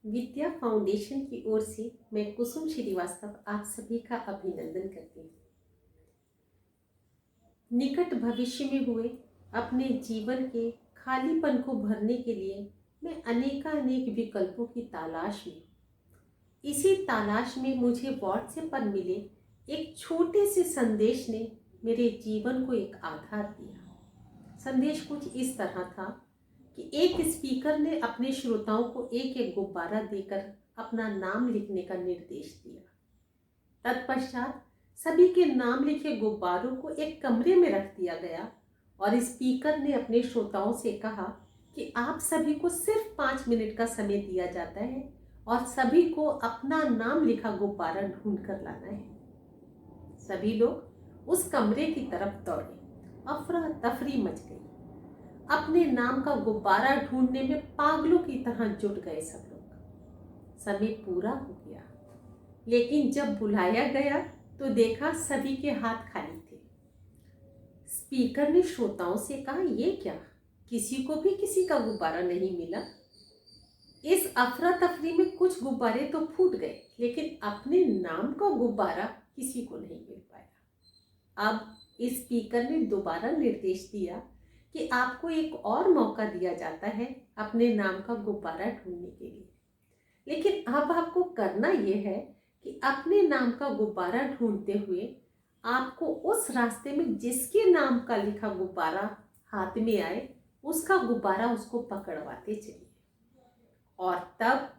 विद्या foundation की ओर से मैं कुसुम श्रीवास्तव आप सभी का अभिनंदन करती हूँ। निकट भविष्य में हुए अपने जीवन के खालीपन को भरने के लिए मैं अनेकानेक विकल्पों की तलाश में हूँ। इसी तलाश में मुझे व्हाट्सएप पर मिले एक छोटे से संदेश ने मेरे जीवन को एक आधार दिया। संदेश कुछ इस तरह था कि एक स्पीकर ने अपने श्रोताओं को एक एक गुब्बारा देकर अपना नाम लिखने का निर्देश दिया। तत्पश्चात सभी के नाम लिखे गुब्बारों को एक कमरे में रख दिया गया और स्पीकर ने अपने श्रोताओं से कहा कि आप सभी को सिर्फ 5 मिनट का समय दिया जाता है और सभी को अपना नाम लिखा गुब्बारा ढूंढ कर लाना है। सभी लोग उस कमरे की तरफ दौड़े। अफरा तफरी मच गई। अपने नाम का गुब्बारा ढूंढने में पागलों की तरह जुट गए सब लोग। समय पूरा हो गया, लेकिन जब बुलाया गया तो देखा सभी के हाथ खाली थे। स्पीकर ने श्रोताओं से कहा, ये क्या, किसी को भी किसी का गुब्बारा नहीं मिला। इस अफरा तफरी में कुछ गुब्बारे तो फूट गए, लेकिन अपने नाम का गुब्बारा किसी को नहीं मिल पाया। अब स्पीकर ने दोबारा निर्देश दिया कि आपको एक और मौका दिया जाता है अपने नाम का गुब्बारा ढूंढने के लिए, लेकिन अब आपको करना यह है कि अपने नाम का गुब्बारा ढूंढते हुए आपको उस रास्ते में जिसके नाम का लिखा गुब्बारा हाथ में आए उसका गुब्बारा उसको पकड़वाते चलिए। और तब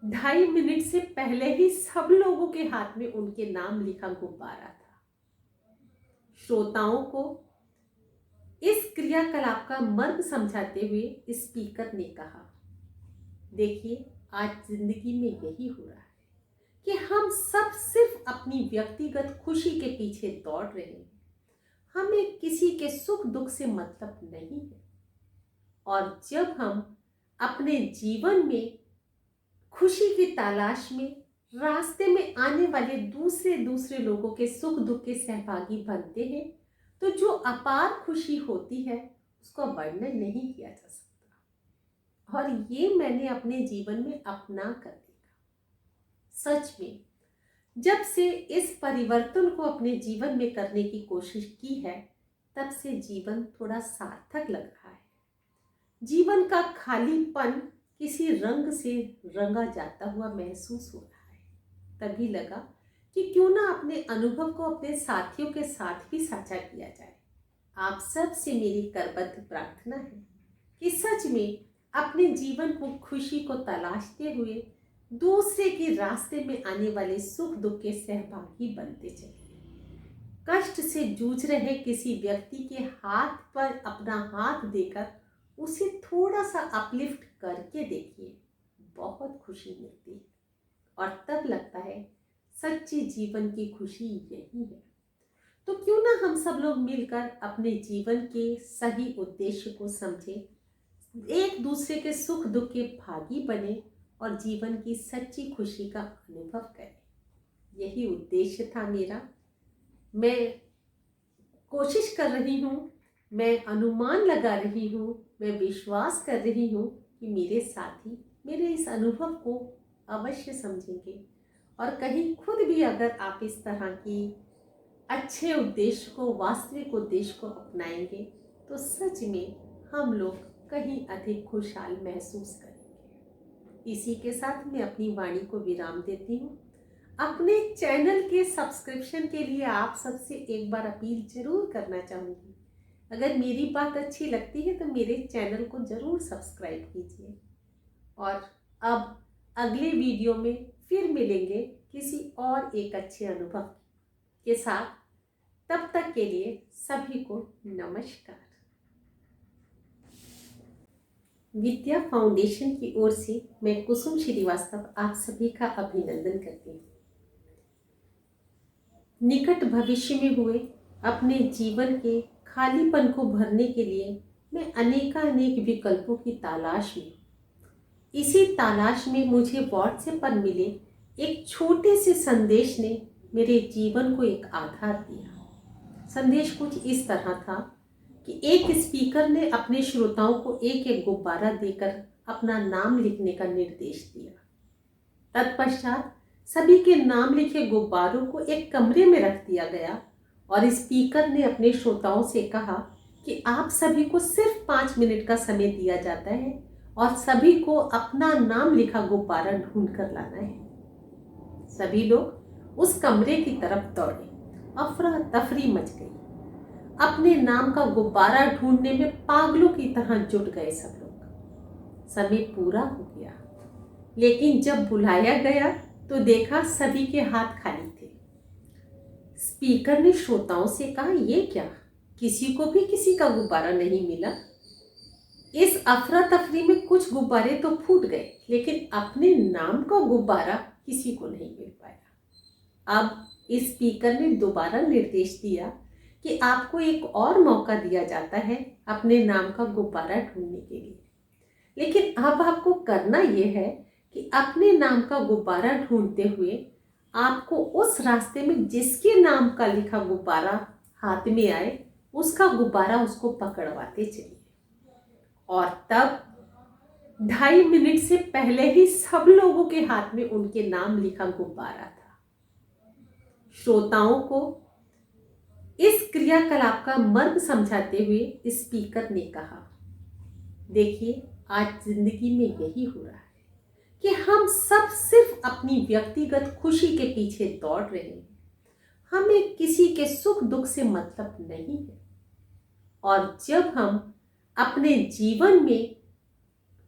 2.5 मिनट से पहले ही सब लोगों के हाथ में उनके नाम लिखा गुब्बारा था। श्रोताओं को इस क्रियाकलाप का मर्म समझाते हुए स्पीकर ने कहा, देखिए, आज जिंदगी में यही हो रहा है कि हम सब सिर्फ अपनी व्यक्तिगत खुशी के पीछे दौड़ रहे हैं। हमें किसी के सुख दुख से मतलब नहीं है। और जब हम अपने जीवन में खुशी की तलाश में रास्ते में आने वाले दूसरे लोगों के सुख दुख के सहभागी बनते हैं तो जो अपार खुशी होती है उसका वर्णन नहीं किया जा सकता। और ये मैंने अपने जीवन में अपना कर देखा। सच में जब से इस परिवर्तन को अपने जीवन में करने की कोशिश की है तब से जीवन थोड़ा सार्थक लग रहा है। जीवन का खालीपन किसी रंग से रंगा जाता हुआ महसूस हो रहा है। तभी लगा कि क्यों ना अपने अनुभव को अपने साथियों के साथ भी साझा किया जाए। आप सब से मेरी करबद्ध प्रार्थना है कि सच में अपने जीवन को खुशी को तलाशते हुए दूसरे के रास्ते में आने वाले सुख दुख के सहभागी बनते चलिए। कष्ट से जूझ रहे किसी व्यक्ति के हाथ पर अपना हाथ देकर उसे थोड़ा सा अपलिफ्ट करके देखिए, बहुत खुशी मिलती है। और तब लगता है सच्ची जीवन की खुशी यही है। तो क्यों ना हम सब लोग मिलकर अपने जीवन के सही उद्देश्य को समझें, एक दूसरे के सुख दुख के भागी बने और जीवन की सच्ची खुशी का अनुभव करें। यही उद्देश्य था मेरा। मैं कोशिश कर रही हूँ, मैं अनुमान लगा रही हूँ, मैं विश्वास कर रही हूँ कि मेरे साथी मेरे इस अनुभव को अवश्य समझेंगे और कहीं खुद भी अगर आप इस तरह की अच्छे उद्देश्य को, वास्तविक उद्देश्य को अपनाएंगे तो सच में हम लोग कहीं अधिक खुशहाल महसूस करेंगे। इसी के साथ मैं अपनी वाणी को विराम देती हूँ। अपने चैनल के सब्सक्रिप्शन के लिए आप सबसे एक बार अपील जरूर करना चाहूँगी। अगर मेरी बात अच्छी लगती है तो मेरे चैनल को जरूर सब्सक्राइब कीजिए। और अब अगले वीडियो में फिर मिलेंगे किसी और एक अच्छे अनुभव के साथ। तब तक के लिए सभी को नमस्कार। विद्या फाउंडेशन की ओर से मैं कुसुम श्रीवास्तव आप सभी का अभिनंदन करती हूँ। निकट भविष्य में हुए अपने जीवन के खालीपन को भरने के लिए मैं अनेकानेक विकल्पों की तलाश में हूँ। इसी तलाश में मुझे व्हाट्सएप पर मिले एक छोटे से संदेश ने मेरे जीवन को एक आधार दिया। संदेश कुछ इस तरह था कि एक स्पीकर ने अपने श्रोताओं को एक एक गुब्बारा देकर अपना नाम लिखने का निर्देश दिया। तत्पश्चात सभी के नाम लिखे गुब्बारों को एक कमरे में रख दिया गया और स्पीकर ने अपने श्रोताओं से कहा कि आप सभी को सिर्फ 5 मिनट का समय दिया जाता है और सभी को अपना नाम लिखा गुब्बारा ढूंढ कर लाना है। सभी लोग उस कमरे की तरफ दौड़े। अफरा तफरी मच गई। अपने नाम का गुब्बारा ढूंढने में पागलों की तरह जुट गए सब लोग। समय पूरा हो गया, लेकिन जब बुलाया गया तो देखा सभी के हाथ खाली थे। स्पीकर ने श्रोताओं से कहा, ये क्या, किसी को भी किसी का गुब्बारा नहीं मिला। इस अफरा तफरी में कुछ गुब्बारे तो फूट गए, लेकिन अपने नाम का गुब्बारा किसी को नहीं मिल पाया। अब स्पीकर ने दोबारा निर्देश दिया कि आपको एक और मौका दिया जाता है अपने नाम का गुब्बारा ढूंढने के लिए, लेकिन अब आपको करना यह है कि अपने नाम का गुब्बारा ढूंढते हुए आपको उस रास्ते में जिसके नाम का लिखा गुब्बारा हाथ में आए उसका गुब्बारा उसको पकड़वाते चलिए। और तब 2.5 मिनट से पहले ही सब लोगों के हाथ में उनके नाम लिखा गुब्बारा था। श्रोताओं को इस क्रियाकलाप का मर्म समझाते हुए स्पीकर ने कहा, देखिए, आज जिंदगी में यही हो रहा है कि हम सब सिर्फ अपनी व्यक्तिगत खुशी के पीछे दौड़ रहे हैं। हमें किसी के सुख दुख से मतलब नहीं है। और जब हम अपने जीवन में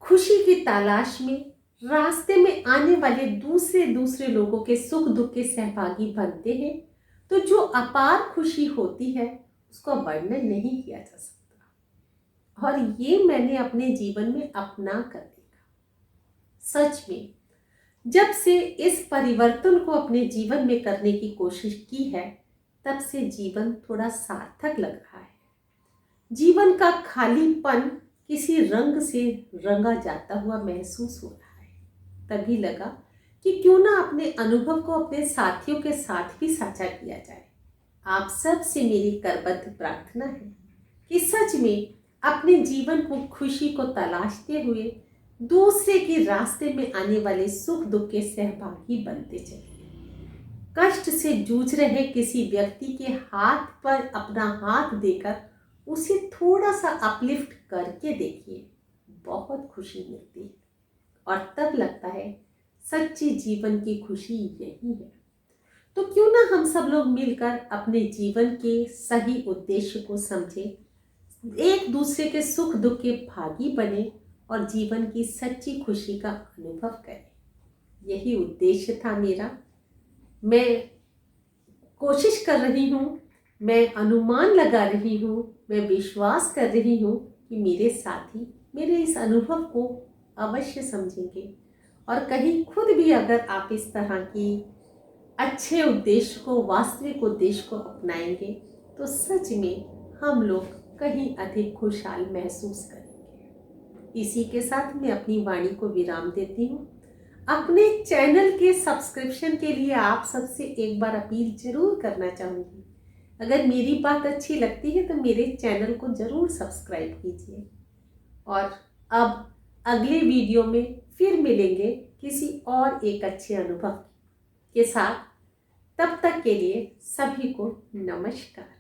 खुशी की तलाश में रास्ते में आने वाले दूसरे लोगों के सुख दुख के सहभागी बनते हैं तो जो अपार खुशी होती है उसका वर्णन नहीं किया जा सकता। और ये मैंने अपने जीवन में अपना कर देखा। सच में जब से इस परिवर्तन को अपने जीवन में करने की कोशिश की है तब से जीवन थोड़ा सार्थक लग रहा है। जीवन का खालीपन किसी रंग से रंगा जाता हुआ महसूस हो रहा है। तभी लगा कि क्यों ना अपने अनुभव को अपने साथियों के साथ भी साझा किया जाए। आप सब से मेरी करबद्ध प्रार्थना है कि सच में अपने जीवन को खुशी को तलाशते हुए दूसरे के रास्ते में आने वाले सुख दुख के सहभागी बनते चलिए। कष्ट से जूझ रहे किसी व्यक्ति के हाथ पर अपना हाथ देकर उसे थोड़ा सा अपलिफ्ट करके देखिए, बहुत खुशी मिलती है। और तब लगता है सच्ची जीवन की खुशी यही है। तो क्यों ना हम सब लोग मिलकर अपने जीवन के सही उद्देश्य को समझें, एक दूसरे के सुख दुख के भागी बने और जीवन की सच्ची खुशी का अनुभव करें। यही उद्देश्य था मेरा। मैं कोशिश कर रही हूँ, मैं अनुमान लगा रही हूँ, मैं विश्वास कर रही हूँ कि मेरे साथी मेरे इस अनुभव को अवश्य समझेंगे और कहीं खुद भी अगर आप इस तरह की अच्छे उद्देश्य को, वास्तविक उद्देश्य को अपनाएंगे तो सच में हम लोग कहीं अधिक खुशहाल महसूस करेंगे। इसी के साथ मैं अपनी वाणी को विराम देती हूँ। अपने चैनल के सब्सक्रिप्शन के लिए आप सबसे एक बार अपील जरूर करना चाहूँगी। अगर मेरी बात अच्छी लगती है तो मेरे चैनल को जरूर सब्सक्राइब कीजिए। और अब अगले वीडियो में फिर मिलेंगे किसी और एक अच्छे अनुभव के साथ। तब तक के लिए सभी को नमस्कार।